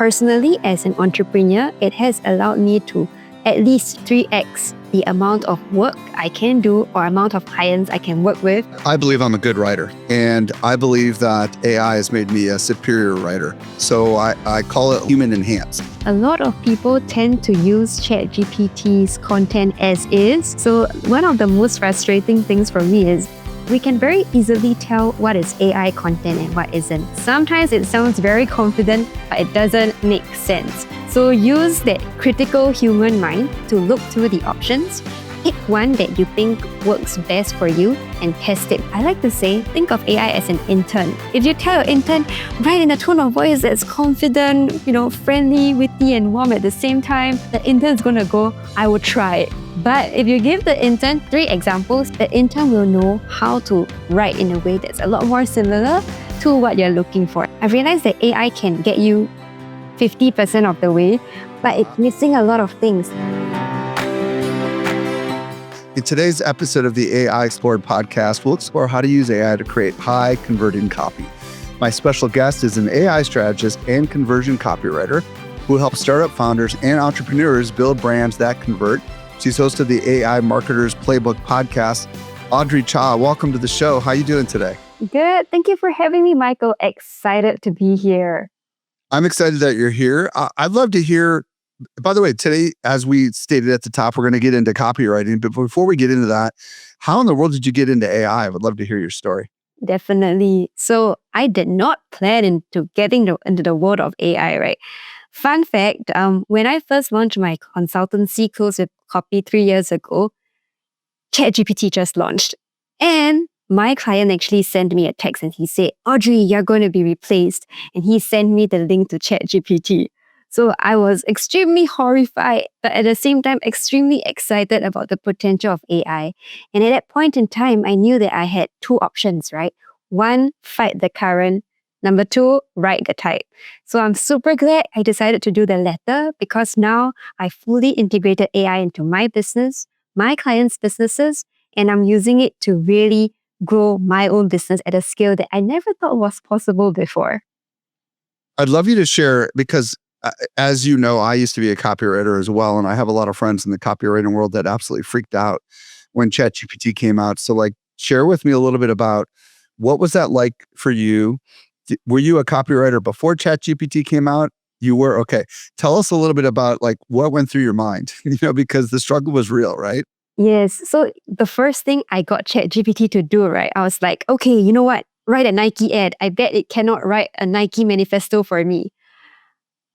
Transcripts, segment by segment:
Personally, as an entrepreneur, it has allowed me to at least 3x the amount of work I can do or amount of clients I can work with. I believe I'm a good writer, and I believe that AI has made me a superior writer. So I call it human enhanced. A lot of people tend to use ChatGPT's content as is. So one of the most frustrating things for me is we can very easily tell what is AI content and what isn't. Sometimes it sounds very confident, but it doesn't make sense. So use that critical human mind to look through the options. Pick one that you think works best for you and test it. I like to say, think of AI as an intern. If you tell your intern, write in a tone of voice that's confident, friendly, witty, and warm at the same time, the intern's gonna go, I will try it. But if you give the intern 3 examples, the intern will know how to write in a way that's a lot more similar to what you're looking for. I've realized that AI can get you 50% of the way, but it's missing a lot of things. In today's episode of the AI Explored podcast, we'll explore how to use AI to create high-converting copy. My special guest is an AI strategist and conversion copywriter who helps startup founders and entrepreneurs build brands that convert. She's host of the AI Marketers Playbook podcast. Audrey, Chia, welcome to the show. How are you doing today? Good. Thank you for having me, Michael. Excited to be here. I'm excited that you're here. I'd love to hear, by the way, today, as we stated at the top, we're going to get into copywriting. But before we get into that, how in the world did you get into AI? I would love to hear your story. Definitely. So I did not plan into getting into the world of AI, right? Fun fact, when I first launched my consultancy course with Copy 3 years ago, ChatGPT just launched. And my client actually sent me a text and he said, Audrey, you're going to be replaced. And he sent me the link to ChatGPT. So I was extremely horrified, but at the same time, extremely excited about the potential of AI. And at that point in time, I knew that I had 2 options, right? 1, fight the current. Number 2, write the type. So I'm super glad I decided to do the latter because now I fully integrated AI into my business, my clients' businesses, and I'm using it to really grow my own business at a scale that I never thought was possible before. I'd love you to share, because as you know, I used to be a copywriter as well, and I have a lot of friends in the copywriting world that absolutely freaked out when ChatGPT came out. So share with me a little bit about what was that like for you? Were you a copywriter before ChatGPT came out? You were? Okay. Tell us a little bit about what went through your mind, because the struggle was real, right? Yes. So the first thing I got ChatGPT to do, right? I was like, okay, you know what? Write a Nike ad. I bet it cannot write a Nike manifesto for me.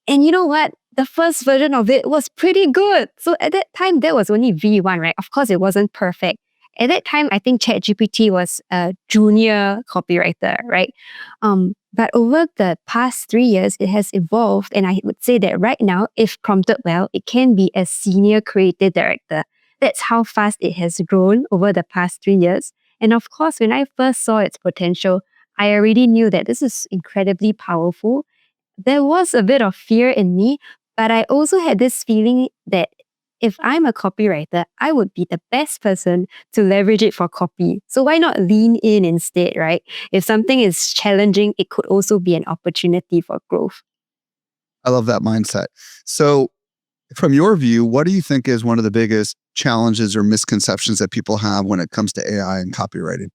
And you know what? The first version of it was pretty good. So at that time, that was only V1, right? Of course, it wasn't perfect. At that time, I think ChatGPT was a junior copywriter, right? But over the past 3 years, it has evolved. And I would say that right now, if prompted well, it can be a senior creative director. That's how fast it has grown over the past 3 years. And of course, when I first saw its potential, I already knew that this is incredibly powerful. There was a bit of fear in me, but I also had this feeling that if I'm a copywriter, I would be the best person to leverage it for copy. So why not lean in instead, right? If something is challenging, it could also be an opportunity for growth. I love that mindset. So from your view, what do you think is one of the biggest challenges or misconceptions that people have when it comes to AI and copywriting?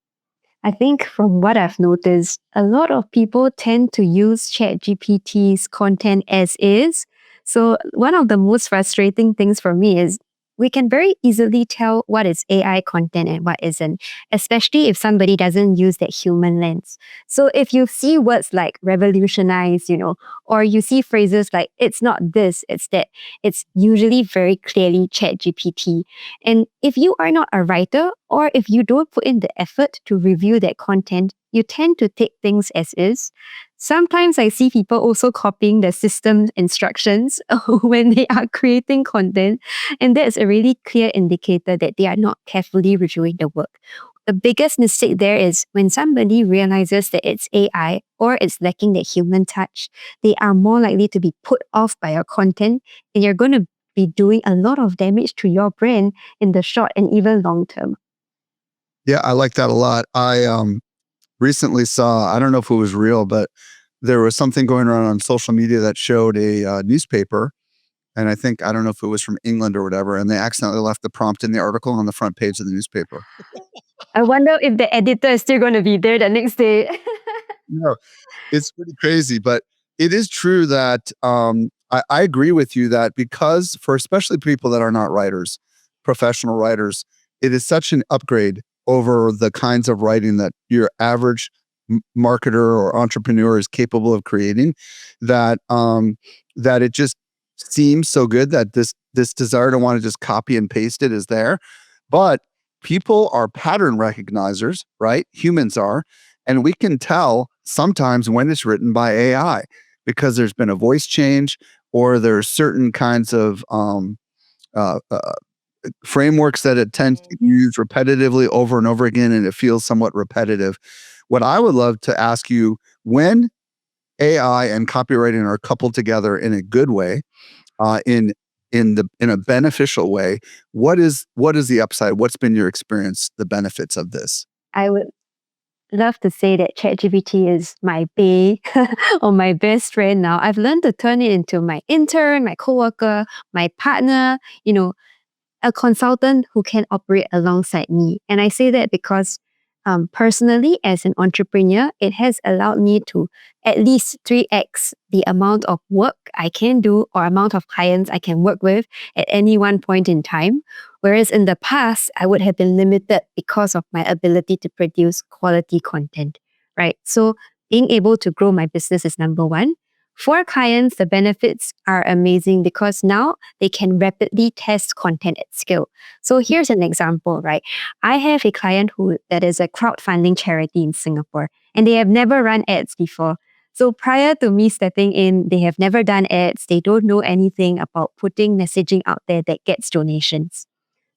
I think from what I've noticed, a lot of people tend to use ChatGPT's content as is. So one of the most frustrating things for me is we can very easily tell what is AI content and what isn't, especially if somebody doesn't use that human lens. So if you see words like revolutionize, or you see phrases like it's not this, it's that, it's usually very clearly ChatGPT. And if you are not a writer or if you don't put in the effort to review that content, you tend to take things as is. Sometimes I see people also copying the system instructions when they are creating content, and that's a really clear indicator that they are not carefully reviewing the work. The biggest mistake there is when somebody realizes that it's AI or it's lacking that human touch, they are more likely to be put off by your content, and you're going to be doing a lot of damage to your brand in the short and even long term. Yeah, I like that a lot. I recently saw, I don't know if it was real, but there was something going around on social media that showed a newspaper. And I don't know if it was from England or whatever, and they accidentally left the prompt in the article on the front page of the newspaper. I wonder if the editor is still going to be there the next day. No, it's pretty crazy, but it is true that I agree with you that because for especially people that are not writers, professional writers, it is such an upgrade over the kinds of writing that your average marketer or entrepreneur is capable of creating. That it just seems so good that this desire to want to just copy and paste it is there, but people are pattern recognizers, right? Humans are, and we can tell sometimes when it's written by AI because there's been a voice change or there's certain kinds of uh, uh, frameworks that it tends to use repetitively over and over again, and it feels somewhat repetitive. What I would love to ask you, when AI and copywriting are coupled together in a good way, in a beneficial way, what is the upside? What's been your experience, the benefits of this? I would love to say that ChatGPT is my bae or my best friend now. I've learned to turn it into my intern, my coworker, my partner, a consultant who can operate alongside me. And I say that because personally, as an entrepreneur, it has allowed me to at least 3x the amount of work I can do or amount of clients I can work with at any one point in time. Whereas in the past, I would have been limited because of my ability to produce quality content, right? So being able to grow my business is number one. For clients, the benefits are amazing because now they can rapidly test content at scale. So here's an example, right? I have a client that is a crowdfunding charity in Singapore, and they have never run ads before. So prior to me stepping in, they have never done ads. They don't know anything about putting messaging out there that gets donations.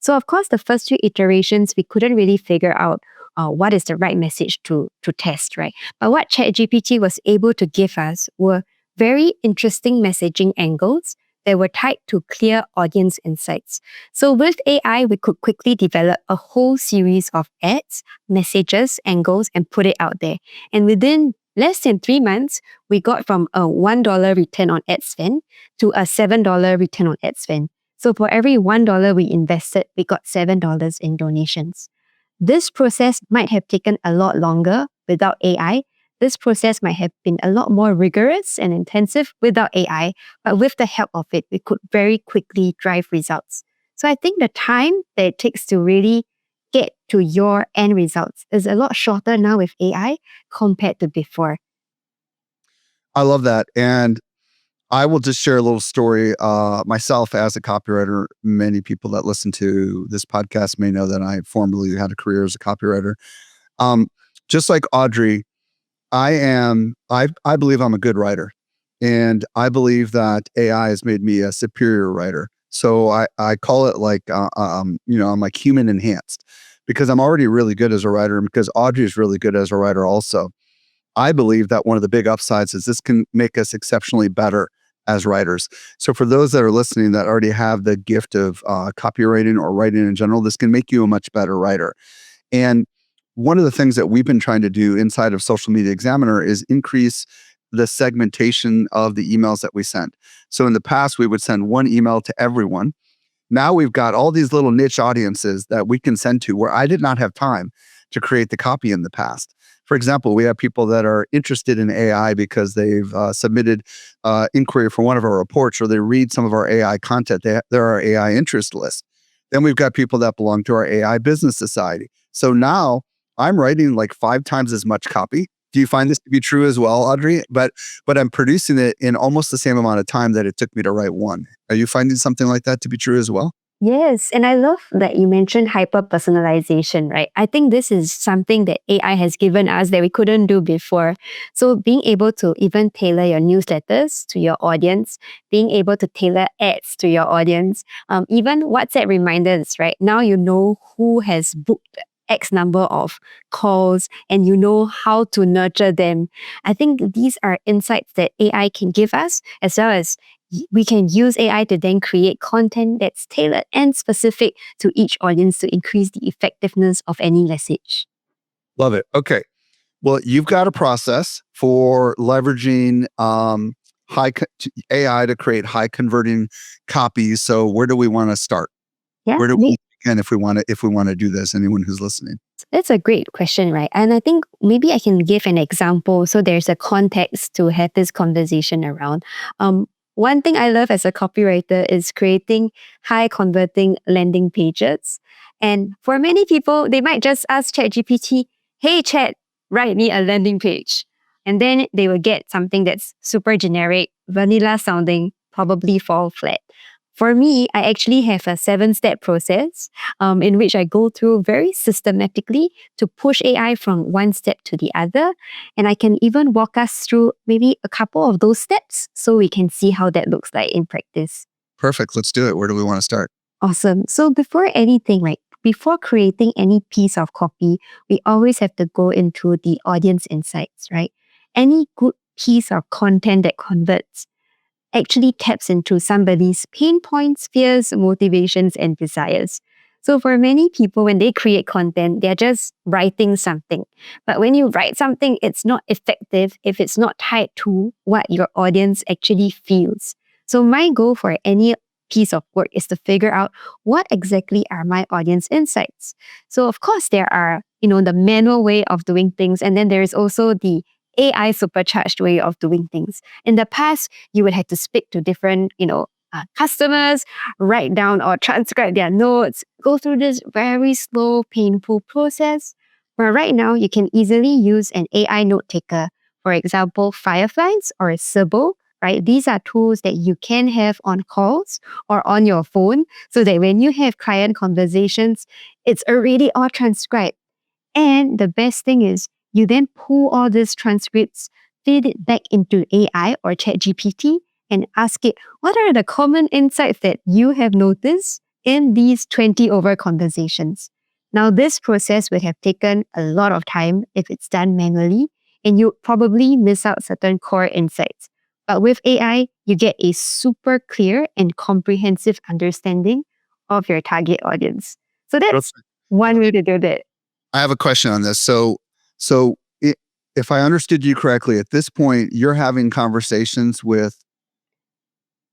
So of course, the first few iterations, we couldn't really figure out what is the right message to test, right? But what ChatGPT was able to give us were very interesting messaging angles that were tied to clear audience insights. So with AI, we could quickly develop a whole series of ads, messages, angles, and put it out there. And within less than 3 months, we got from a $1 return on ad spend to a $7 return on ad spend. So for every $1 we invested, we got $7 in donations. This process might have taken a lot longer without AI. This process might have been a lot more rigorous and intensive without AI, but with the help of it, we could very quickly drive results. So I think the time that it takes to really get to your end results is a lot shorter now with AI compared to before. I love that. And I will just share a little story. Myself, as a copywriter, many people that listen to this podcast may know that I formerly had a career as a copywriter. Um, just like Audrey, I believe I'm a good writer. And I believe that AI has made me a superior writer. So I call it like, I'm like human enhanced because I'm already really good as a writer and because Audrey is really good as a writer also. I believe that one of the big upsides is this can make us exceptionally better as writers. So for those that are listening that already have the gift of copywriting or writing in general, this can make you a much better writer. And one of the things that we've been trying to do inside of Social Media Examiner is increase the segmentation of the emails that we send. So in the past, we would send one email to everyone. Now we've got all these little niche audiences that we can send to where I did not have time to create the copy in the past. For example, we have people that are interested in AI because they've submitted inquiry for one of our reports or they read some of our AI content. They're our AI interest list. Then we've got people that belong to our AI business society. So now I'm writing like 5 times as much copy. Do you find this to be true as well, Audrey? But I'm producing it in almost the same amount of time that it took me to write one. Are you finding something like that to be true as well? Yes, and I love that you mentioned hyper personalization, right? I think this is something that AI has given us that we couldn't do before. So, being able to even tailor your newsletters to your audience, being able to tailor ads to your audience, even WhatsApp reminders, right? Now you know who has booked X number of calls and you know how to nurture them. I think these are insights that AI can give us, as well as we can use AI to then create content that's tailored and specific to each audience to increase the effectiveness of any message. Love it. Okay. Well, you've got a process for leveraging AI to create high converting copies. So where do we want to start? Yeah, Where do we begin if we want to do this? Anyone who's listening. that's a great question, right? And I think maybe I can give an example so there's a context to have this conversation around. One thing I love as a copywriter is creating high converting landing pages. And for many people, they might just ask ChatGPT, hey, Chat, write me a landing page. And then they will get something that's super generic, vanilla sounding, probably fall flat. For me, I actually have a 7-step process in which I go through very systematically to push AI from one step to the other. And I can even walk us through maybe a couple of those steps so we can see how that looks like in practice. Perfect. Let's do it. Where do we want to start? Awesome. So before anything, right, before creating any piece of copy, we always have to go into the audience insights, right? Any good piece of content that converts actually taps into somebody's pain points, fears, motivations, and desires. So for many people, when they create content, they're just writing something. But when you write something, it's not effective if it's not tied to what your audience actually feels. So my goal for any piece of work is to figure out what exactly are my audience insights. So of course, there are, the manual way of doing things, and then there is also the AI supercharged way of doing things. In the past, you would have to speak to different, customers, write down or transcribe their notes, go through this very slow, painful process. But right now, you can easily use an AI note taker. For example, Fireflies or Sibyl, right? These are tools that you can have on calls or on your phone so that when you have client conversations, it's already all transcribed. And the best thing is, you then pull all these transcripts, feed it back into AI or ChatGPT, and ask it, what are the common insights that you have noticed in these 20 over conversations? Now, this process would have taken a lot of time if it's done manually, and you probably miss out certain core insights. But with AI, you get a super clear and comprehensive understanding of your target audience. So that's one way to do that. I have a question on this. If I understood you correctly, at this point, you're having conversations with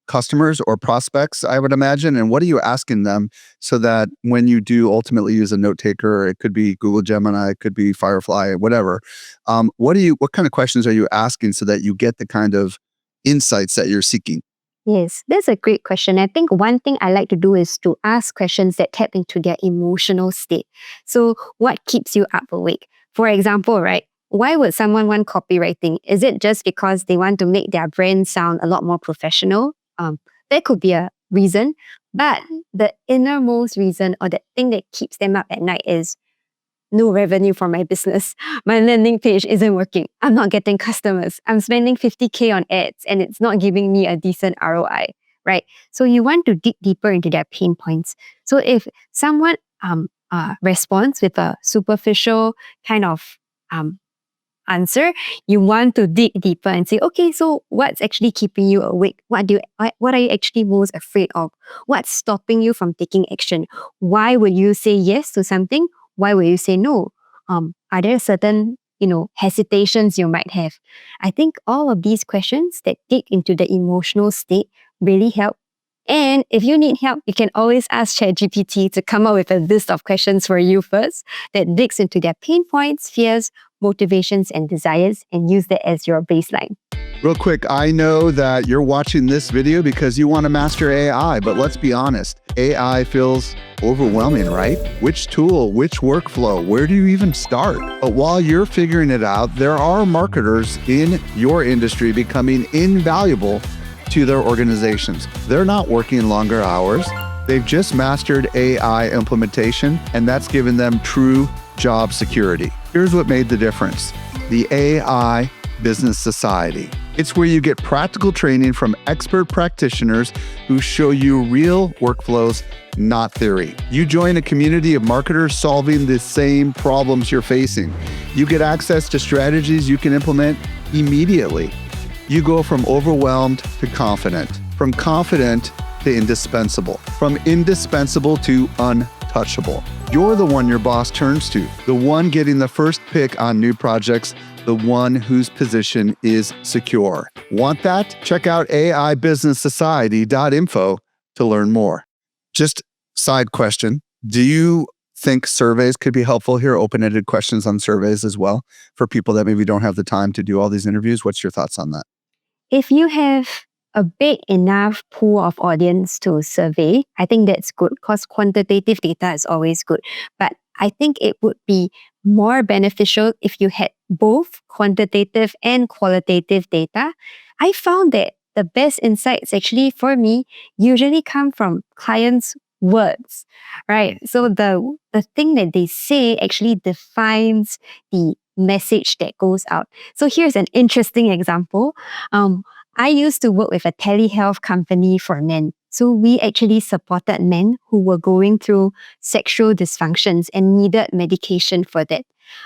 customers or prospects, I would imagine. And what are you asking them so that when you do ultimately use a note taker, it could be Google Gemini, it could be Firefly, whatever. What kind of questions are you asking so that you get the kind of insights that you're seeking? Yes, that's a great question. I think one thing I like to do is to ask questions that tap into their emotional state. So, what keeps you up awake? For example, right? Why would someone want copywriting? Is it just because they want to make their brand sound a lot more professional? That could be a reason. But the innermost reason or the thing that keeps them up at night is no revenue for my business. My landing page isn't working. I'm not getting customers. I'm spending 50K on ads and it's not giving me a decent ROI, right? So you want to dig deeper into their pain points. So if someone responds with a superficial kind of answer, you want to dig deeper and say, okay, so what's actually keeping you awake? What are you actually most afraid of? What's stopping you from taking action? Why would you say yes to something? Why will you say no? Are there certain, hesitations you might have? I think all of these questions that dig into the emotional state really help. And if you need help, you can always ask ChatGPT to come up with a list of questions for you first that digs into their pain points, fears, motivations, and desires, and use that as your baseline. Real quick, I know that you're watching this video because you want to master AI, but let's be honest, AI feels overwhelming, right? Which tool, which workflow, where do you even start? But while you're figuring it out, there are marketers in your industry becoming invaluable to their organizations. They're not working longer hours. They've just mastered AI implementation, and that's given them true job security. Here's what made the difference: the AI Business Society. It's where you get practical training from expert practitioners who show you real workflows, not theory. You join a community of marketers solving the same problems you're facing. You get access to strategies you can implement immediately. You go from overwhelmed to confident, from confident to indispensable, from indispensable to untouchable. You're the one your boss turns to, the one getting the first pick on new projects, the one whose position is secure. Want that? Check out aibusinesssociety.info to learn more. Just side question. Do you think surveys could be helpful here? Open-ended questions on surveys as well for people that maybe don't have the time to do all these interviews? What's your thoughts on that? If you have a big enough pool of audience to survey, I think that's good because quantitative data is always good. But I think it would be more beneficial if you had both quantitative and qualitative data. I found that the best insights actually for me usually come from clients' words, right? So the thing that they say actually defines the message that goes out. So here's an interesting example. I used to work with a telehealth company for men. So we actually supported men who were going through sexual dysfunctions and needed medication for that.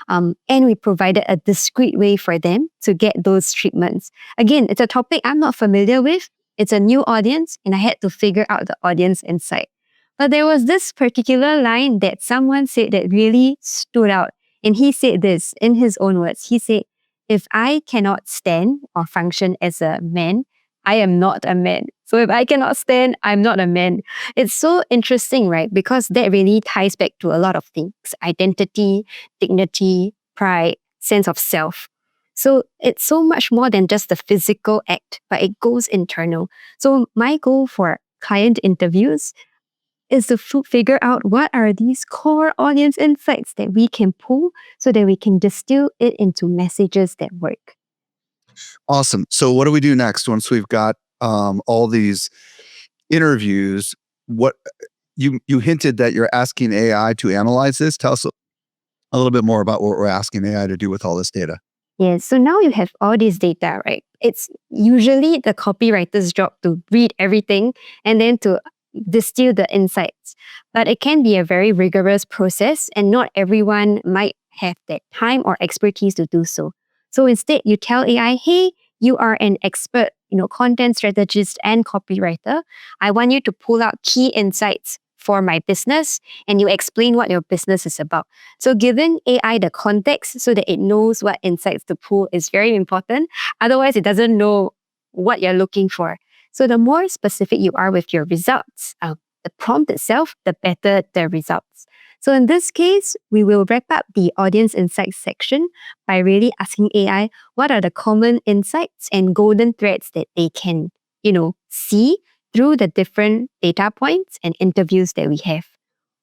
And we provided a discreet way for them to get those treatments. Again, it's a topic I'm not familiar with. It's a new audience, and I had to figure out the audience insight. But there was this particular line that someone said that really stood out. And he said this in his own words. He said, if I cannot stand or function as a man, I am not a man. So if I cannot stand, I'm not a man. It's so interesting, right? Because that really ties back to a lot of things: identity, dignity, pride, sense of self. So it's so much more than just the physical act, but it goes internal. So my goal for client interviews is to figure out what are these core audience insights that we can pull so that we can distill it into messages that work. Awesome. So what do we do next once we've got all these interviews? What you hinted that you're asking AI to analyze this. Tell us a little bit more about what we're asking AI to do with all this data. Yeah, so now you have all this data, right? It's usually the copywriter's job to read everything and then to distill the insights. But it can be a very rigorous process, and not everyone might have that time or expertise to do so. So instead, you tell AI, hey, you are an expert, content strategist and copywriter. I want you to pull out key insights for my business, and you explain what your business is about. So giving AI the context so that it knows what insights to pull is very important. Otherwise, it doesn't know what you're looking for. So the more specific you are with your results, the prompt itself, the better the results. So in this case, we will wrap up the audience insights section by really asking AI what are the common insights and golden threads that they can, see through the different data points and interviews that we have.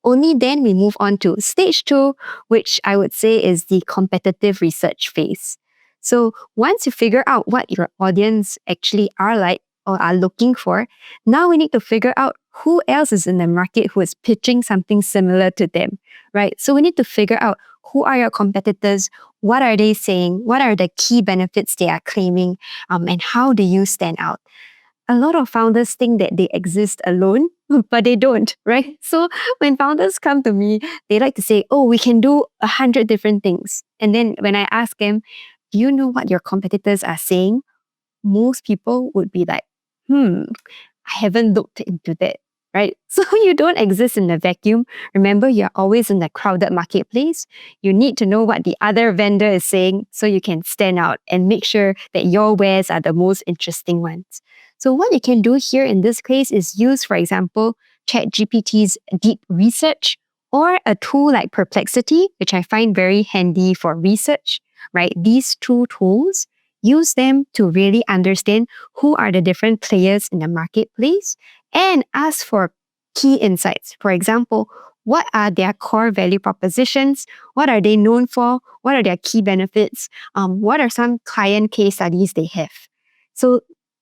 Only then we move on to stage 2, which I would say is the competitive research phase. So once you figure out what your audience actually are like or are looking for, now we need to figure out who else is in the market who is pitching something similar to them, right? So we need to figure out who are your competitors, what are they saying, what are the key benefits they are claiming, and how do you stand out? A lot of founders think that they exist alone, but they don't, right? So when founders come to me, they like to say, oh, we can do 100 different things. And then when I ask them, do you know what your competitors are saying? Most people would be like, I haven't looked into that, right? So you don't exist in a vacuum. Remember, you're always in a crowded marketplace. You need to know what the other vendor is saying so you can stand out and make sure that your wares are the most interesting ones. So what you can do here in this case is use, for example, ChatGPT's deep research or a tool like Perplexity, which I find very handy for research, right? These two tools, use them to really understand who are the different players in the marketplace and ask for key insights. For example, what are their core value propositions? What are they known for? What are their key benefits? What are some client case studies they have? So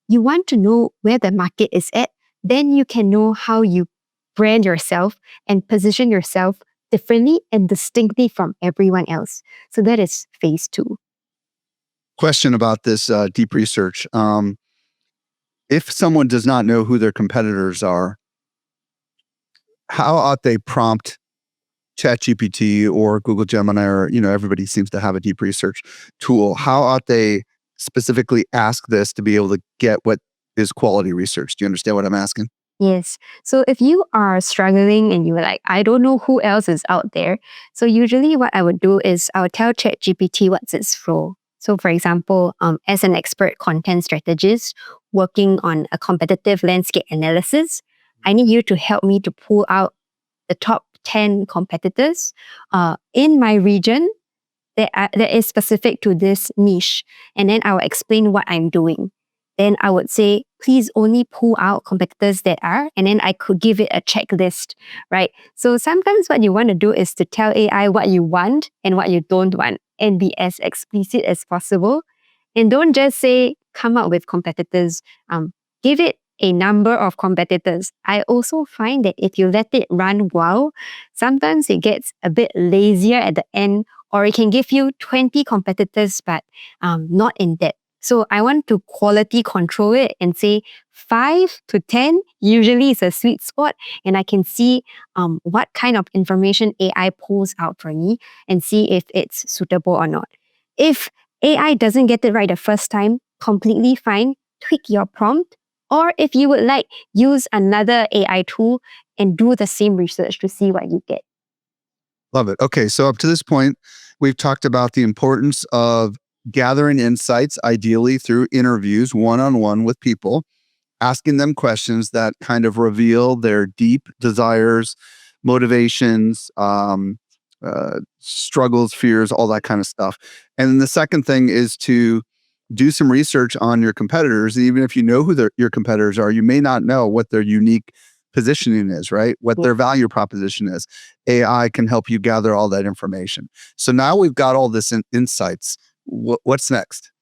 you want to know where the market is at, then you can know how you brand yourself and position yourself differently and distinctly from everyone else. So that is phase 2. Question about this deep research. If someone does not know who their competitors are, how ought they prompt ChatGPT or Google Gemini, or everybody seems to have a deep research tool? How ought they specifically ask this to be able to get what is quality research? Do you understand what I'm asking? Yes. So if you are struggling and you're like, I don't know who else is out there. So usually what I would do is I would tell ChatGPT what's its role. So for example, as an expert content strategist working on a competitive landscape analysis, I need you to help me to pull out the top 10 competitors in my region that is specific to this niche. And then I will explain what I'm doing. Then I would say, please only pull out competitors that are, and then I could give it a checklist, right? So sometimes what you want to do is to tell AI what you want and what you don't want and be as explicit as possible. And don't just say, come up with competitors. Give it a number of competitors. I also find that if you let it run wild, sometimes it gets a bit lazier at the end, or it can give you 20 competitors, but not in depth. So I want to quality control it and say 5 to 10 usually is a sweet spot. And I can see what kind of information AI pulls out for me and see if it's suitable or not. If AI doesn't get it right the first time, completely fine, tweak your prompt. Or if you would like, use another AI tool and do the same research to see what you get. Love it. Okay, so up to this point, we've talked about the importance of gathering insights, ideally through interviews one on one with people, asking them questions that kind of reveal their deep desires, motivations, struggles, fears, all that kind of stuff. And then the second thing is to do some research on your competitors. Even if you know who your competitors are, you may not know what their unique positioning is, right? What their value proposition is. AI can help you gather all that information. So now we've got all this insights. What's next?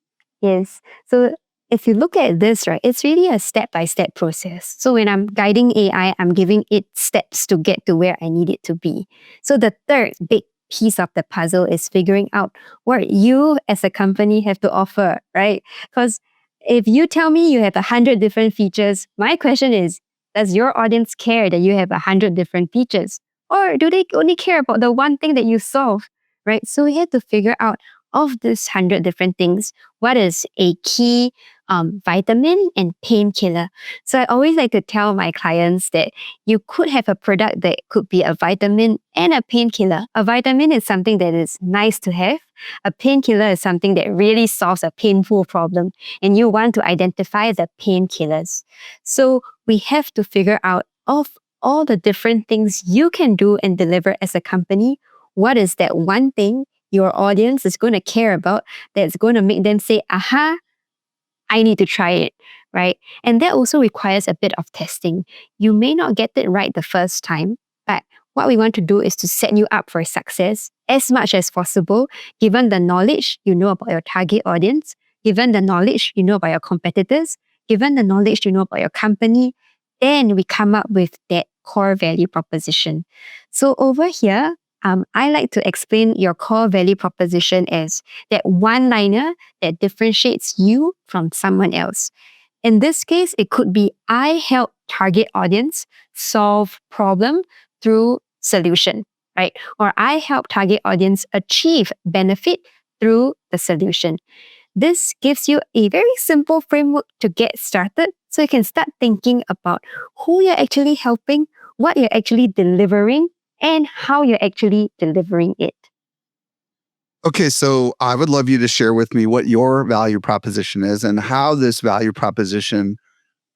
Yes. So if you look at this, right, it's really a step-by-step process. So when I'm guiding AI, I'm giving it steps to get to where I need it to be. So the third big piece of the puzzle is figuring out what you as a company have to offer, right? Because if you tell me you have 100 different features, my question is, does your audience care that you have 100 different features? Or do they only care about the one thing that you solve, right? So we have to figure out of these 100 different things, what is a key vitamin and painkiller. So I always like to tell my clients that you could have a product that could be a vitamin and a painkiller. A vitamin is something that is nice to have. A painkiller is something that really solves a painful problem, and you want to identify the painkillers. So we have to figure out of all the different things you can do and deliver as a company, what is that one thing your audience is going to care about that's going to make them say, aha, I need to try it, right? And that also requires a bit of testing. You may not get it right the first time, but what we want to do is to set you up for success as much as possible, given the knowledge you know about your target audience, given the knowledge you know about your competitors, given the knowledge you know about your company. Then we come up with that core value proposition. So over here, I like to explain your core value proposition as that one liner that differentiates you from someone else. In this case, it could be I help target audience solve problem through solution, right? Or I help target audience achieve benefit through the solution. This gives you a very simple framework to get started so you can start thinking about who you're actually helping, what you're actually delivering, and how you're actually delivering it. Okay, so I would love you to share with me what your value proposition is and how this value proposition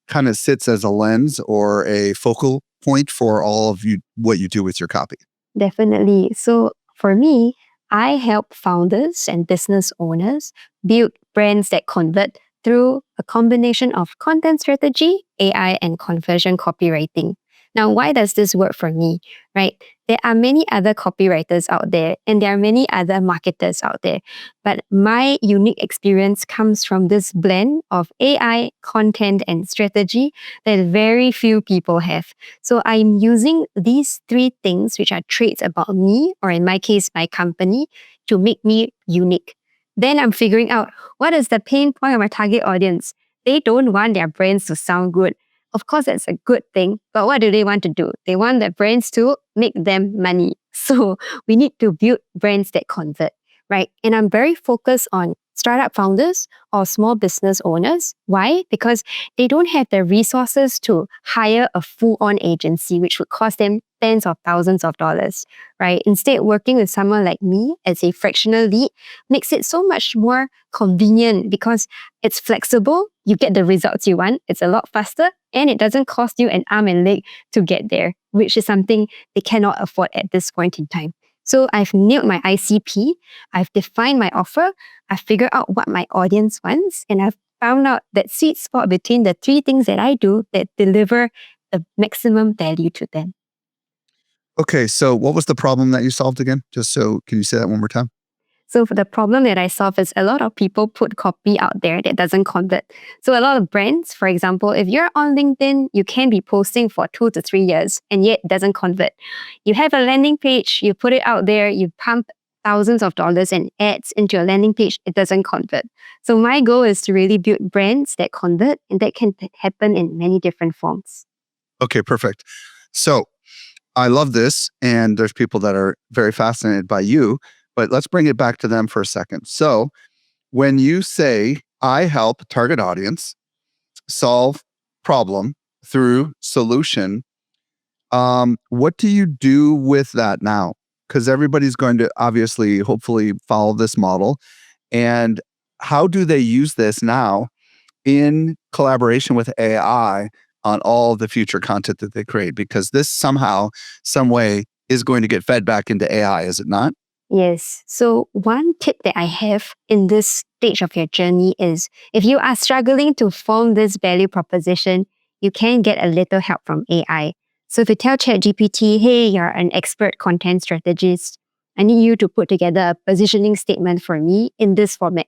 kind of sits as a lens or a focal point for all of you, what you do with your copy. Definitely. So for me, I help founders and business owners build brands that convert through a combination of content strategy, AI, and conversion copywriting. Now, why does this work for me? Right? There are many other copywriters out there and there are many other marketers out there. But my unique experience comes from this blend of AI, content, and strategy that very few people have. So I'm using these three things, which are traits about me, or in my case, my company, to make me unique. Then I'm figuring out what is the pain point of my target audience. They don't want their brands to sound good. Of course, that's a good thing, but what do they want to do? They want their brands to make them money. So we need to build brands that convert, right? And I'm very focused on startup founders or small business owners. Why? Because they don't have the resources to hire a full-on agency, which would cost them tens of thousands of dollars, right? Instead, working with someone like me as a fractional lead makes it so much more convenient because it's flexible, you get the results you want, it's a lot faster, and it doesn't cost you an arm and leg to get there, which is something they cannot afford at this point in time. So I've nailed my ICP, I've defined my offer, I've figured out what my audience wants, and I've found out that sweet spot between the three things that I do that deliver the maximum value to them. Okay, so what was the problem that you solved again? Just so, can you say that one more time? So for the problem that I solve is a lot of people put copy out there that doesn't convert. So a lot of brands, for example, if you're on LinkedIn, you can be posting for 2 to 3 years and yet it doesn't convert. You have a landing page, you put it out there, you pump thousands of dollars and ads into your landing page, it doesn't convert. So my goal is to really build brands that convert, and that can happen in many different forms. Okay, perfect. So I love this, and there's people that are very fascinated by you, but let's bring it back to them for a second. So when you say, I help target audience solve problem through solution, what do you do with that now? Because everybody's going to obviously, hopefully, follow this model. And how do they use this now in collaboration with AI on all the future content that they create? Because this somehow, some way is going to get fed back into AI, is it not? Yes. So, one tip that I have in this stage of your journey is if you are struggling to form this value proposition, you can get a little help from AI. So, if you tell ChatGPT, hey, you're an expert content strategist, I need you to put together a positioning statement for me in this format.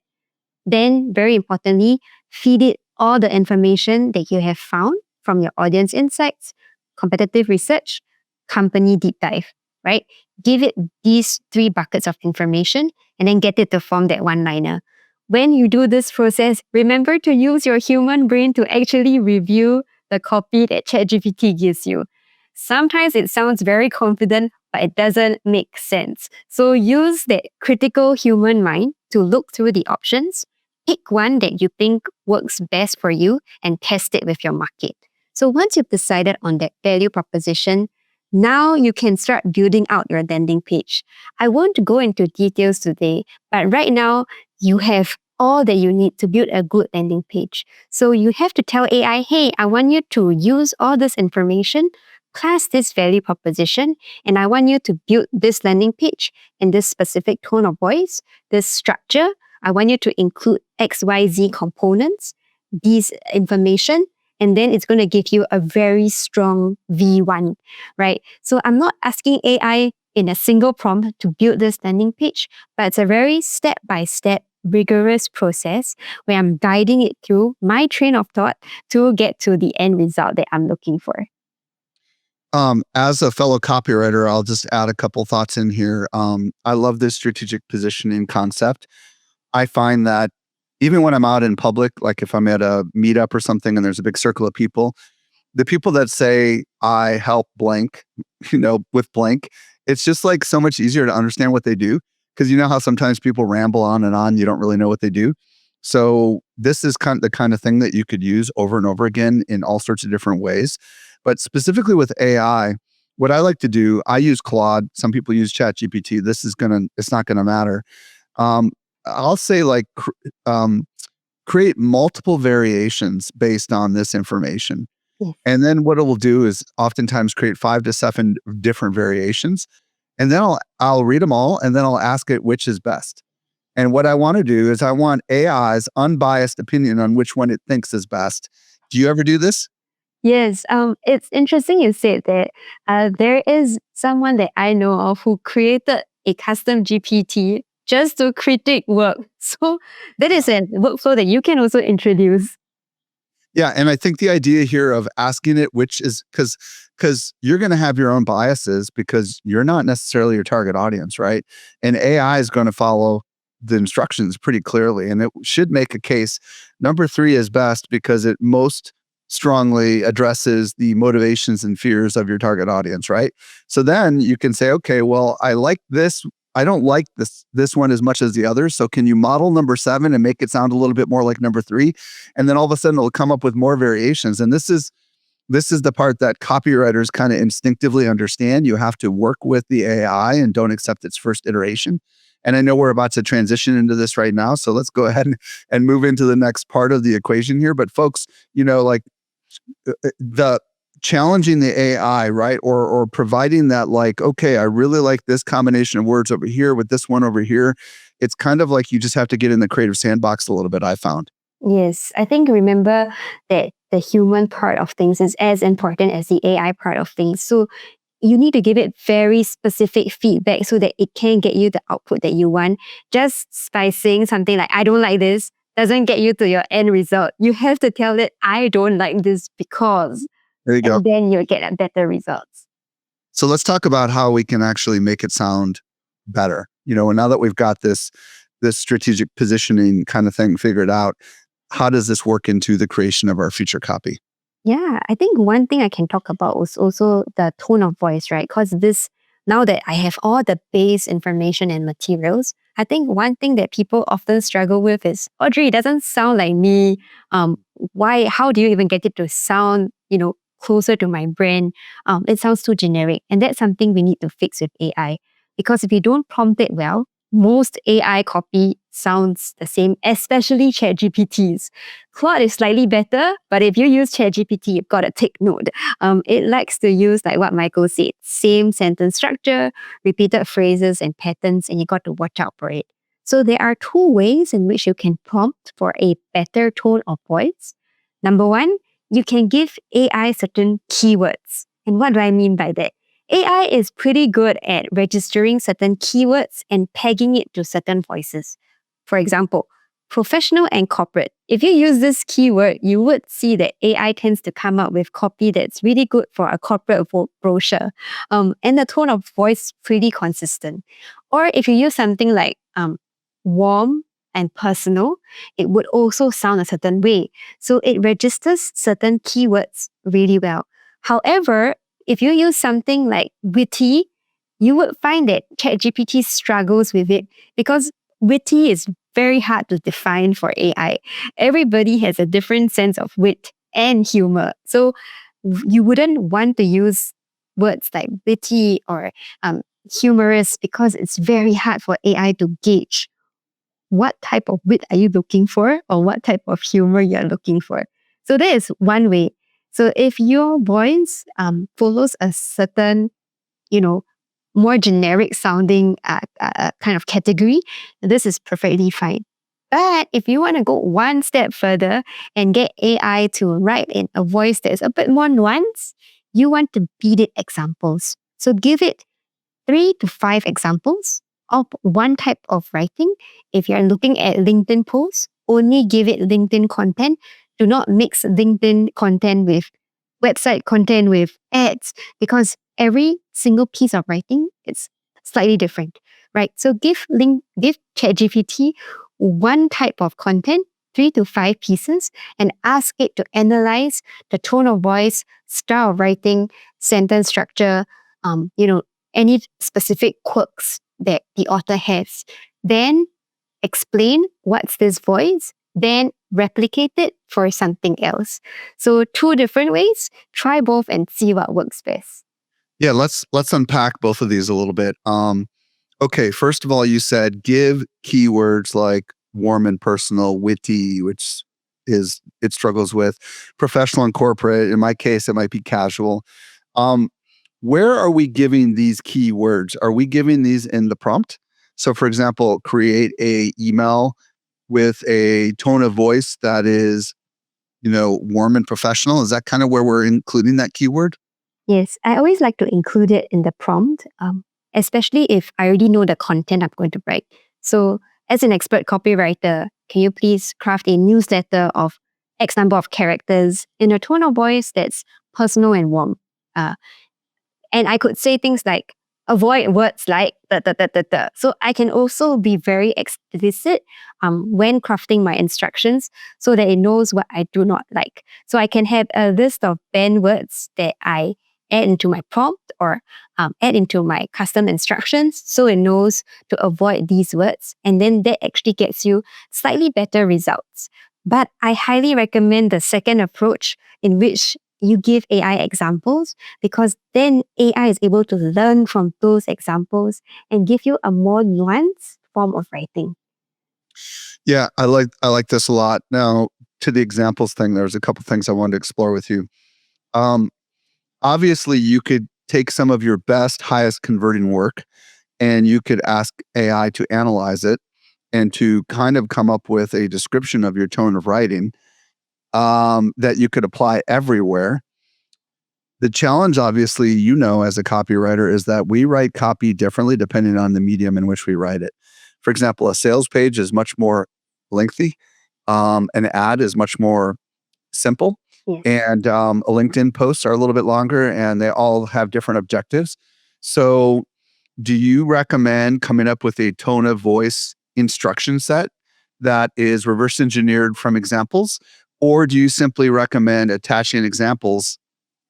Then, very importantly, feed it all the information that you have found from your audience insights, competitive research, company deep dive, right? Give it these three buckets of information and then get it to form that one liner. When you do this process, remember to use your human brain to actually review the copy that ChatGPT gives you. Sometimes it sounds very confident, but it doesn't make sense. So use that critical human mind to look through the options, pick one that you think works best for you, and test it with your market. So once you've decided on that value proposition, now you can start building out your landing page. I won't go into details today, but right now you have all that you need to build a good landing page. So you have to tell AI, hey, I want you to use all this information, class this value proposition, and I want you to build this landing page in this specific tone of voice, this structure. I want you to include XYZ components, these information, and then it's going to give you a very strong V1, right? So I'm not asking AI in a single prompt to build this landing page, but it's a very step-by-step rigorous process where I'm guiding it through my train of thought to get to the end result that I'm looking for. As a fellow copywriter, I'll just add a couple thoughts in here. I love this strategic positioning concept. I find that even when I'm out in public, like if I'm at a meetup or something and there's a big circle of people, the people that say I help blank, with blank, it's just like so much easier to understand what they do. Because you know how sometimes people ramble on and on, you don't really know what they do. So this is the kind of thing that you could use over and over again in all sorts of different ways. But specifically with AI, what I like to do, I use Claude. Some people use ChatGPT. It's not gonna matter. Um, I'll say create multiple variations based on this information. Yes. And then what it will do is oftentimes create 5 to 7 different variations. And then I'll read them all and then I'll ask it which is best. And what I want to do is I want AI's unbiased opinion on which one it thinks is best. Do you ever do this? Yes, it's interesting you said that. There is someone that I know of who created a custom GPT just to critique work. So that is a workflow that you can also introduce. Yeah, and I think the idea here of asking it which is because you're going to have your own biases because you're not necessarily your target audience, right? And AI is going to follow the instructions pretty clearly, and it should make a case. Number 3 is best because it most strongly addresses the motivations and fears of your target audience, right? So then you can say, okay, well, I like this I don't like this one as much as the others. So can you model number 7 and make it sound a little bit more like number 3? And then all of a sudden it'll come up with more variations. And this is the part that copywriters kind of instinctively understand. You have to work with the AI and don't accept its first iteration. And I know we're about to transition into this right now. So let's go ahead and move into the next part of the equation here. But folks, like the challenging the AI, right? Or providing that, like, okay, I really like this combination of words over here with this one over here. It's kind of like you just have to get in the creative sandbox a little bit, I found. Yes, I think remember that the human part of things is as important as the AI part of things. So you need to give it very specific feedback so that it can get you the output that you want. Just by saying something like, I don't like this, doesn't get you to your end result. You have to tell it, I don't like this because, There you go. and then you'll get a better results. So let's talk about how we can actually make it sound better. And now that we've got this strategic positioning kind of thing figured out, how does this work into the creation of our future copy? Yeah, I think one thing I can talk about was also the tone of voice, right? Because now that I have all the base information and materials, I think one thing that people often struggle with is, Audrey, it doesn't sound like me. How do you even get it to sound, closer to my brand? It sounds too generic. And that's something we need to fix with AI. Because if you don't prompt it well, most AI copy sounds the same, especially ChatGPT's. Claude is slightly better, but if you use ChatGPT, you've got to take note. It likes to use, like what Michael said, same sentence structure, repeated phrases and patterns, and you got to watch out for it. So there are two ways in which you can prompt for a better tone of voice. Number one, you can give AI certain keywords. And what do I mean by that? AI is pretty good at registering certain keywords and pegging it to certain voices. For example, professional and corporate. If you use this keyword, you would see that AI tends to come up with copy that's really good for a corporate brochure. And the tone of voice pretty consistent. Or if you use something like warm and personal, it would also sound a certain way. So it registers certain keywords really well. However, if you use something like witty, you would find that ChatGPT struggles with it because witty is very hard to define for AI. Everybody has a different sense of wit and humor. So you wouldn't want to use words like witty or humorous because it's very hard for AI to gauge what type of wit are you looking for or what type of humor you're looking for. So that is one way. So if your voice follows a certain, more generic sounding kind of category, this is perfectly fine. But if you want to go one step further and get AI to write in a voice that is a bit more nuanced, you want to beat it examples. So give it 3 to 5 examples of one type of writing. If you're looking at LinkedIn posts, only give it LinkedIn content. Do not mix LinkedIn content with website content with ads because every single piece of writing is slightly different, right? So give ChatGPT one type of content, 3 to 5 pieces, and ask it to analyze the tone of voice, style of writing, sentence structure, any specific quirks that the author has. Then explain what's this voice, then replicate it for something else. So 2 different ways, try both and see what works best. Yeah, let's unpack both of these a little bit. Okay, first of all, you said give keywords like warm and personal, witty, which it struggles with, professional and corporate. In my case, it might be casual. Um, where are we giving these keywords? Are we giving these in the prompt? So, for example, create a email with a tone of voice that is, warm and professional. Is that kind of where we're including that keyword? Yes, I always like to include it in the prompt, especially if I already know the content I'm going to write. So, as an expert copywriter, can you please craft a newsletter of X number of characters in a tone of voice that's personal and warm? Uh, and I could say things like, avoid words like da, da, da, da, da. So I can also be very explicit when crafting my instructions so that it knows what I do not like. So I can have a list of banned words that I add into my prompt or add into my custom instructions so it knows to avoid these words. And then that actually gets you slightly better results. But I highly recommend the second approach in which you give AI examples, because then AI is able to learn from those examples and give you a more nuanced form of writing. Yeah, I like this a lot. Now, to the examples thing, there's a couple things I wanted to explore with you. Um, Obviously, you could take some of your best, highest converting work, and you could ask AI to analyze it and to kind of come up with a description of your tone of writing that you could apply everywhere. The challenge, obviously, as a copywriter, is that we write copy differently depending on the medium in which we write it. For example, a sales page is much more lengthy. An ad is much more simple. Yes. And a LinkedIn posts are a little bit longer, and they all have different objectives. So, do you recommend coming up with a tone of voice instruction set that is reverse engineered from examples? Or do you simply recommend attaching examples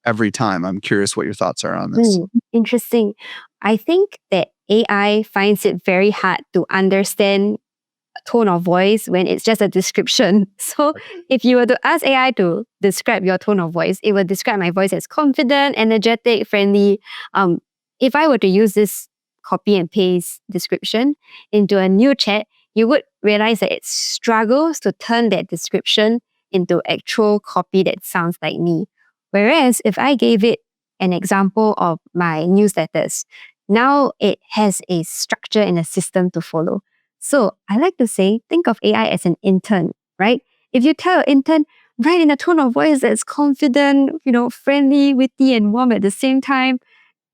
every time? I'm curious what your thoughts are on this. Interesting. I think that AI finds it very hard to understand tone of voice when it's just a description. So if you were to ask AI to describe your tone of voice, it will describe my voice as confident, energetic, friendly. If I were to use this copy and paste description into a new chat, you would realize that it struggles to turn that description into actual copy that sounds like me. Whereas if I gave it an example of my newsletters, now it has a structure and a system to follow. So I like to say, think of AI as an intern, right? If you tell an intern, write in a tone of voice that's confident, friendly, witty, and warm at the same time,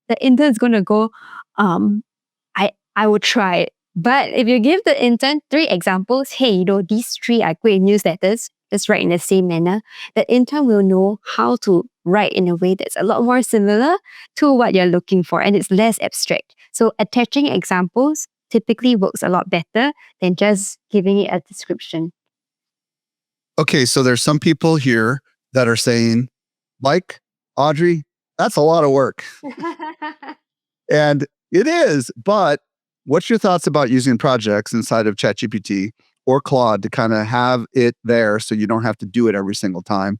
the intern is going to go, I would try it. But if you give the intern 3 examples, hey, these 3 are great newsletters, just write in the same manner, the intern will know how to write in a way that's a lot more similar to what you're looking for, and it's less abstract. So attaching examples typically works a lot better than just giving it a description. Okay, so there's some people here that are saying, Mike, Audrey, that's a lot of work. And it is, but what's your thoughts about using projects inside of ChatGPT or Claude to kind of have it there so you don't have to do it every single time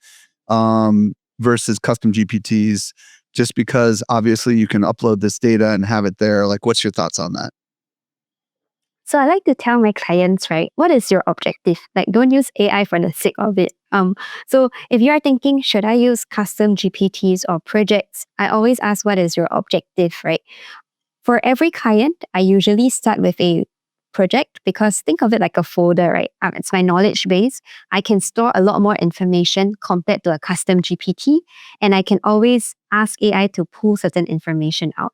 versus custom GPTs, just because obviously you can upload this data and have it there? Like, what's your thoughts on that? So I like to tell my clients, right, what is your objective? Like, don't use AI for the sake of it. So if you are thinking, should I use custom GPTs or projects? I always ask, what is your objective, right? For every client, I usually start with a project, because think of it like a folder, right? It's my knowledge base. I can store a lot more information compared to a custom GPT, and I can always ask AI to pull certain information out.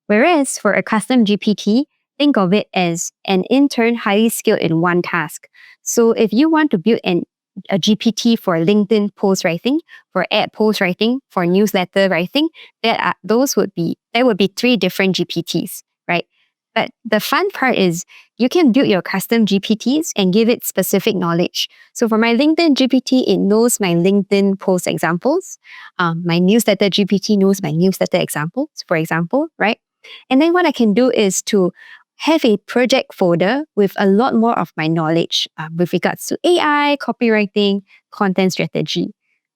Whereas for a custom GPT, think of it as an intern highly skilled in one task. So if you want to build a GPT for LinkedIn post writing, for ad post writing, for newsletter writing, there would be 3 different GPTs, right? But the fun part is you can build your custom GPTs and give it specific knowledge. So for my LinkedIn GPT, it knows my LinkedIn post examples. My newsletter GPT knows my newsletter examples, for example, right? And then what I can do is to have a project folder with a lot more of my knowledge with regards to AI, copywriting, content strategy.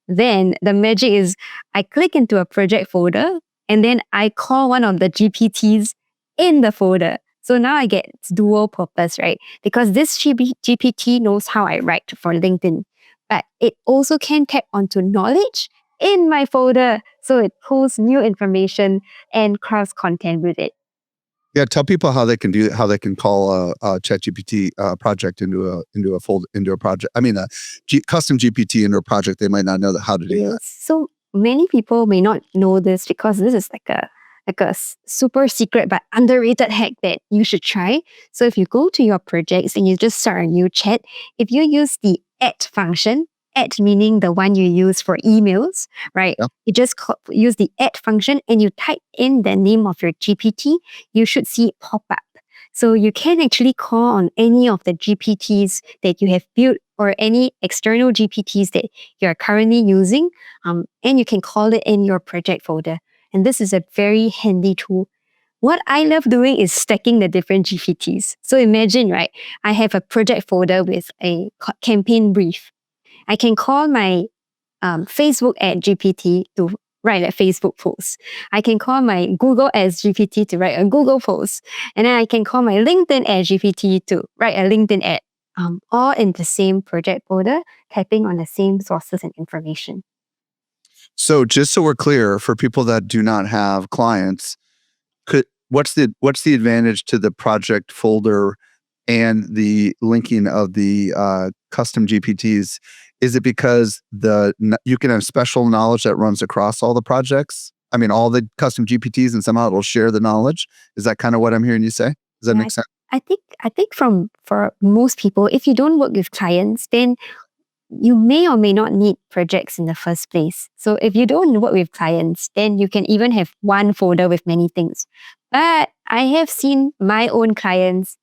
Then the magic is I click into a project folder and then I call one of the GPTs in the folder. So now I get dual purpose, right? Because this GPT knows how I write for LinkedIn, but it also can tap onto knowledge in my folder. So it pulls new information and crafts content with it. Yeah, tell people how they can call a ChatGPT project into a project. I mean, custom GPT into a project. They might not know how to do that. So many people may not know this, because this is like a super secret but underrated hack that you should try. So if you go to your projects and you just start a new chat, if you use the add function, add meaning the one you use for emails, right? Yep. You just use the add function and you type in the name of your GPT, you should see it pop up. So you can actually call on any of the GPTs that you have built or any external GPTs that you're currently using, and you can call it in your project folder. And this is a very handy tool. What I love doing is stacking the different GPTs. So imagine, right? I have a project folder with a campaign brief. I can call my Facebook ad GPT to write a Facebook post. I can call my Google Ads GPT to write a Google post. And then I can call my LinkedIn ad GPT to write a LinkedIn ad. All in the same project folder, typing on the same sources and information. So just so we're clear, for people that do not have clients, what's the advantage to the project folder and the linking of the custom GPTs? Is it because you can have special knowledge that runs across all the projects? I mean, all the custom GPTs, and somehow it'll share the knowledge. Is that kind of what I'm hearing you say? Does that Yeah, make sense? I think for most people, if you don't work with clients, then you may or may not need projects in the first place. So if you don't work with clients, then you can even have one folder with many things. But I have seen my own clients,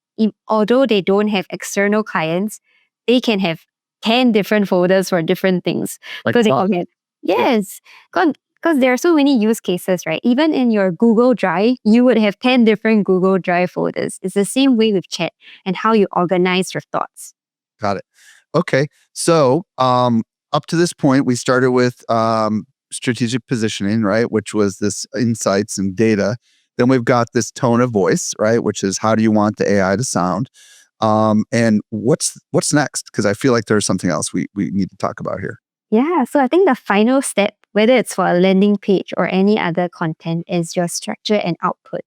although they don't have external clients, they can have 10 different folders for different things. Like Because they clock. all get, yes, because there are so many use cases, right? Even in your Google Drive, you would have 10 different Google Drive folders. It's the same way with chat and how you organize your thoughts. Got it. Okay. So up to this point, we started with strategic positioning, right? Which was this insights and data. Then we've got this tone of voice, right? Which is how do you want the AI to sound? And what's next? Because I feel like there's something else we need to talk about here. Yeah, so I think the final step, whether it's for a landing page or any other content, is your structure and output.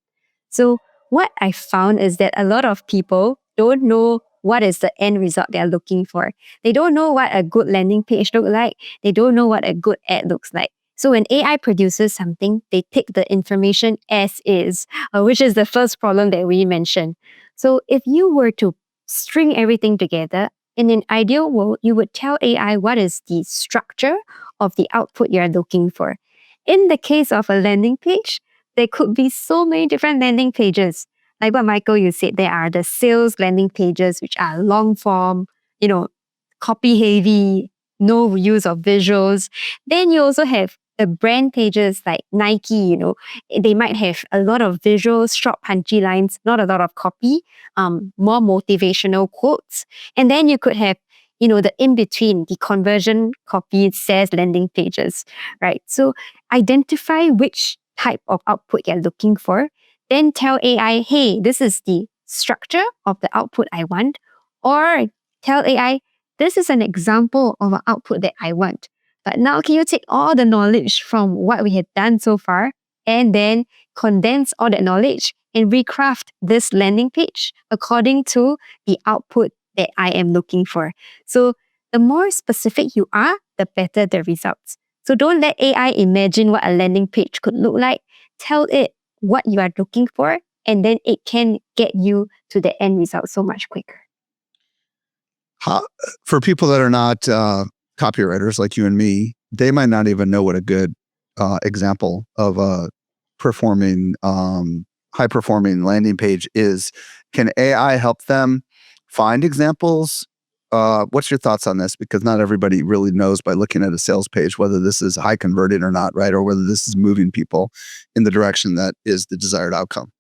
So, what I found is that a lot of people don't know what is the end result they're looking for. They don't know what a good landing page looks like. They don't know what a good ad looks like. So, when AI produces something, they take the information as is, which is the first problem that we mentioned. So, if you were to string everything together, in an ideal world, you would tell AI what is the structure of the output you're looking for. In the case of a landing page, there could be so many different landing pages. Like what Michael, you said, there are the sales landing pages, which are long form, copy heavy, no use of visuals. Then you also have the brand pages like Nike, they might have a lot of visuals, short punchy lines, not a lot of copy, more motivational quotes. And then you could have, the in between, the conversion copy says landing pages, right? So identify which type of output you're looking for. Then tell AI, hey, this is the structure of the output I want. Or tell AI, this is an example of an output that I want. But now, can you take all the knowledge from what we had done so far and then condense all that knowledge and recraft this landing page according to the output that I am looking for? So, the more specific you are, the better the results. So, don't let AI imagine what a landing page could look like. Tell it what you are looking for, and then it can get you to the end result so much quicker. For people that are not copywriters like you and me, they might not even know what a good example of a high performing landing page is. Can AI help them find examples? What's your thoughts on this? Because not everybody really knows by looking at a sales page whether this is high converting or not, right? Or whether this is moving people in the direction that is the desired outcome.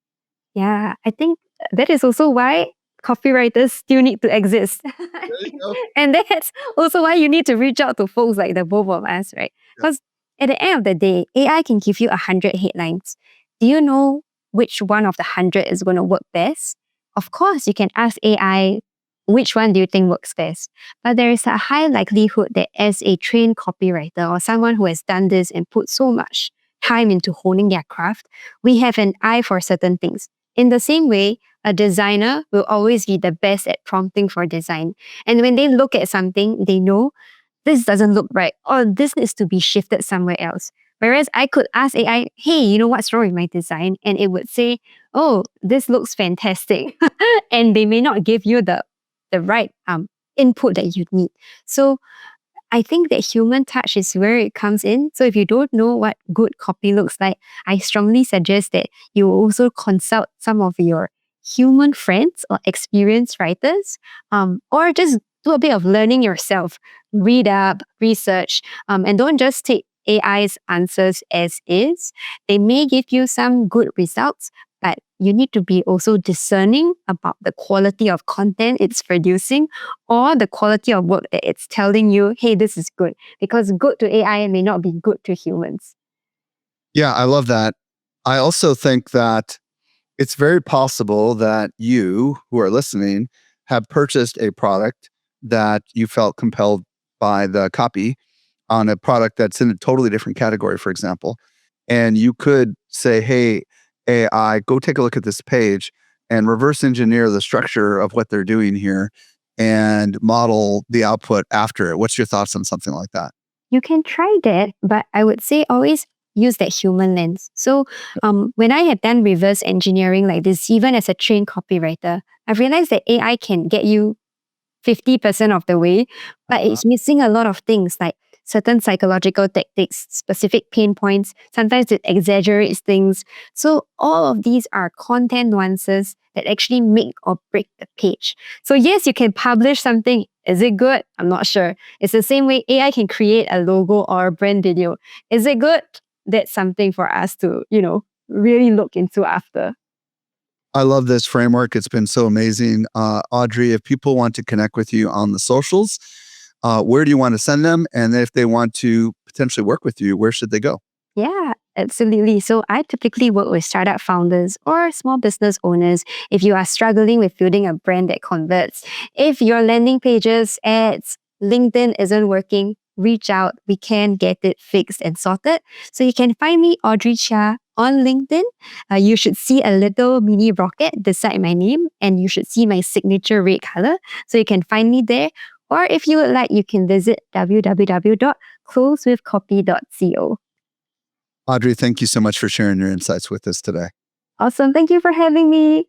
Yeah, I think that is also why copywriters still need to exist. There you go. And that's also why you need to reach out to folks like the both of us, right? Yeah. Because at the end of the day, AI can give you 100 headlines. Do you know which one of the 100 is going to work best? Of course, you can ask AI, which one do you think works best? But there is a high likelihood that as a trained copywriter or someone who has done this and put so much time into honing their craft, we have an eye for certain things. In the same way, a designer will always be the best at prompting for design. And when they look at something, they know this doesn't look right or this needs to be shifted somewhere else. Whereas I could ask AI, hey, what's wrong with my design? And it would say, oh, this looks fantastic. And they may not give you the right input that you need. So I think that human touch is where it comes in. So if you don't know what good copy looks like, I strongly suggest that you also consult some of your human friends or experienced writers, or just do a bit of learning yourself. Read up, research, and don't just take AI's answers as is. They may give you some good results, but you need to be also discerning about the quality of content it's producing or the quality of work that it's telling you, hey, this is good. Because good to AI may not be good to humans. Yeah, I love that. I also think that it's very possible that you who are listening have purchased a product that you felt compelled by the copy on a product that's in a totally different category, for example. And you could say, hey, AI, go take a look at this page and reverse engineer the structure of what they're doing here and model the output after it. What's your thoughts on something like that? You can try that, but I would say always use that human lens. So, when I have done reverse engineering like this, even as a trained copywriter, I've realized that AI can get you 50% of the way, but Uh, it's missing a lot of things like certain psychological tactics, specific pain points. Sometimes it exaggerates things. So, all of these are content nuances that actually make or break the page. So, yes, you can publish something. Is it good? I'm not sure. It's the same way AI can create a logo or a brand video. Is it good? That's something for us to, really look into after. I love this framework. It's been so amazing. Audrey, if people want to connect with you on the socials, where do you want to send them? And if they want to potentially work with you, where should they go? Yeah, absolutely. So I typically work with startup founders or small business owners if you are struggling with building a brand that converts. If your landing pages, ads, LinkedIn isn't working, reach out. We can get it fixed and sorted. So you can find me, Audrey Chia, on LinkedIn. You should see a little mini rocket beside my name, and you should see my signature red color. So you can find me there. Or if you would like, you can visit www.closewithcopy.co. Audrey, thank you so much for sharing your insights with us today. Awesome. Thank you for having me.